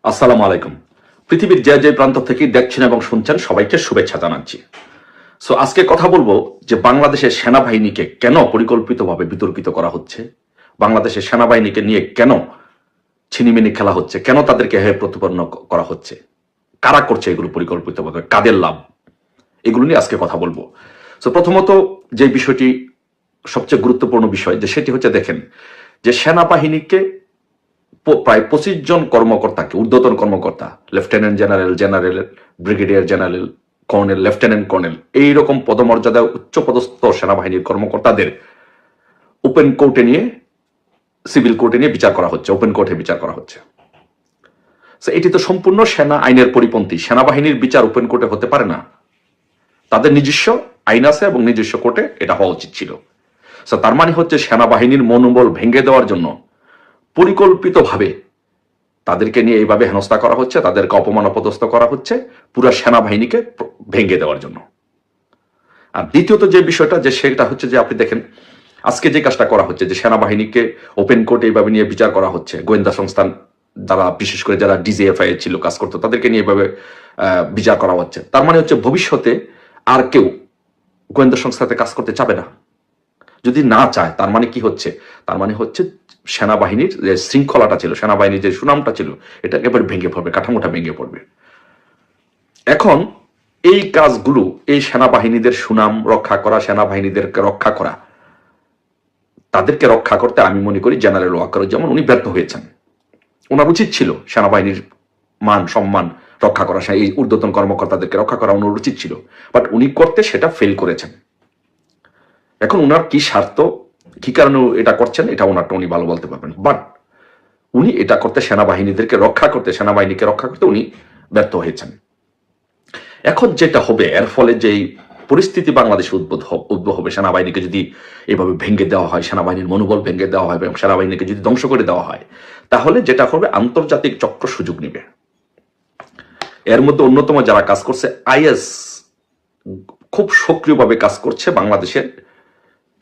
আসসালামু আলাইকুম। পৃথিবীর যে যে প্রান্ত থেকে দেখছেন এবং শুনছেন সবাইকে শুভেচ্ছা জানাচ্ছি। সো আজকে কথা বলবো যে বাংলাদেশের সেনাবাহিনীকে কেন পরিকল্পিতভাবে বিতর্কিত করা হচ্ছে, বাংলাদেশের সেনাবাহিনীকে নিয়ে কেন ছিনিমিনি খেলা হচ্ছে, কেন তাদেরকে হেয় প্রতিপন্ন করা হচ্ছে, কারা করছে এগুলো পরিকল্পিতভাবে, কাদের লাভ, এগুলো নিয়ে আজকে কথা বলবো। সো প্রথমত যে বিষয়টি সবচেয়ে গুরুত্বপূর্ণ বিষয় যে সেটি হচ্ছে দেখেন যে সেনাবাহিনীকে প্রায় 25 জন কর্মকর্তাকে, ঊর্ধ্বতন কর্মকর্তা, lieutenant general, general, brigadier general, colonel, lieutenant colonel, এইরকম পদমর্যাদায় উচ্চপদস্থ সেনাবাহিনীর কর্মকর্তাদের ওপেন কোর্টে নিয়ে, সিভিল কোর্টে নিয়ে বিচার করা হচ্ছে, ওপেন কোর্টে বিচার করা হচ্ছে। এটি তো সম্পূর্ণ সেনা আইনের পরিপন্থী। সেনাবাহিনীর বিচার ওপেন কোর্টে হতে পারে না, তাদের নিজস্ব আইন আছে এবং নিজস্ব কোর্টে এটা হওয়া উচিত ছিল। তার মানে হচ্ছে সেনাবাহিনীর মনোবল ভেঙে দেওয়ার জন্য পরিকল্পিতভাবে তাদেরকে নিয়ে এইভাবে হেনস্থা করা হচ্ছে, তাদেরকে অপমান অপদস্থ করা হচ্ছে পুরো সেনাবাহিনীকে ভেঙে দেওয়ার জন্য। আর দ্বিতীয়ত যে বিষয়টা যে সেটা হচ্ছে যে আপনি দেখেন আজকে যে কাজটা করা হচ্ছে যে সেনাবাহিনীকে ওপেন কোর্টে এইভাবে নিয়ে বিচার করা হচ্ছে, গোয়েন্দা সংস্থান যারা বিশেষ করে যারা ডিজিএফআই ছিল কাজ করতো তাদেরকে নিয়ে এইভাবে বিচার করা হচ্ছে। তার মানে হচ্ছে ভবিষ্যতে আর কেউ গোয়েন্দা সংস্থাতে কাজ করতে চাবে না। যদি না চায় তার মানে কি হচ্ছে, তার মানে হচ্ছে সেনাবাহিনীর যে শৃঙ্খলাটা ছিল, সেনাবাহিনীর যে সুনামটা ছিল, এটা একেবারে ভেঙে পড়বে, কাঠামোটা ভেঙে পড়বে। এখন এই কাজগুলো, এই সেনাবাহিনীদের সুনাম রক্ষা করা, সেনাবাহিনীদেরকে রক্ষা করা, তাদেরকে রক্ষা করতে আমি মনে করি জেনারেল ওয়াকারুজ্জামান উনি ব্যর্থ হয়েছেন। ওনার উচিত ছিল সেনাবাহিনীর মান সম্মান রক্ষা করা, এই ঊর্ধ্বতন কর্মকর্তাদেরকে রক্ষা করা ওনার উচিত ছিল, বাট উনি করতে সেটা ফেল করেছেন। এখন উনার কি স্বার্থ, কি কারণে এটা করছেন, এটা ওনারটা উনি ভালো বলতে পারবেন, বাট উনি এটা করতে, সেনাবাহিনীদেরকে রক্ষা করতে, সেনাবাহিনীকে রক্ষা করতে উনি ব্যর্থ হয়েছেন। এখন যেটা হবে, এর ফলে যে পরিস্থিতি বাংলাদেশে উদ্ভব হবে, সেনাবাহিনীকে যদি এভাবে ভেঙে দেওয়া হয়, সেনাবাহিনীর মনোবল ভেঙে দেওয়া হয় এবং সেনাবাহিনীকে যদি ধ্বংস করে দেওয়া হয়, তাহলে যেটা হবে আন্তর্জাতিক চক্র সুযোগ নেবে। এর মধ্যে অন্যতম যারা কাজ করছে, আইএস খুব সক্রিয়ভাবে কাজ করছে বাংলাদেশের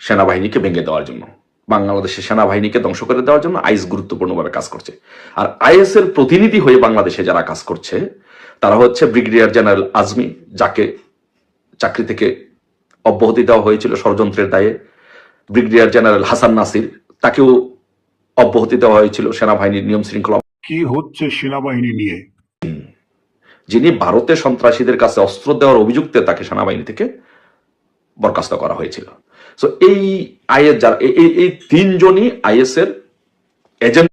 সেনাবাহিনীকে ভেঙে দেওয়ার জন্য, বাংলাদেশের সেনাবাহিনীকে ধ্বংস করে দেওয়ার জন্য আইএস গুরুত্বপূর্ণভাবে কাজ করছে। আর আইএস এর প্রতিনিধি হয়ে বাংলাদেশে যারা কাজ করছে তারা হচ্ছে ব্রিগেডিয়ার জেনারেল আজমি, যাকে চাকরি থেকে অব্যাহতি দেওয়া হয়েছিল ষড়যন্ত্রের দায়ে। ব্রিগেডিয়ার জেনারেল হাসান নাসির, তাকেও অব্যাহতি দেওয়া হয়েছিল সেনাবাহিনীর নিয়ম শৃঙ্খলা। কি হচ্ছে সেনাবাহিনী নিয়ে? যিনি ভারতের সন্ত্রাসীদের কাছে অস্ত্র দেওয়ার অভিযুক্তে তাকে সেনাবাহিনী থেকে বরখাস্ত করা হয়েছিল। সো এই আইএস যারা, এই তিনজনই আইএস এর এজেন্ট।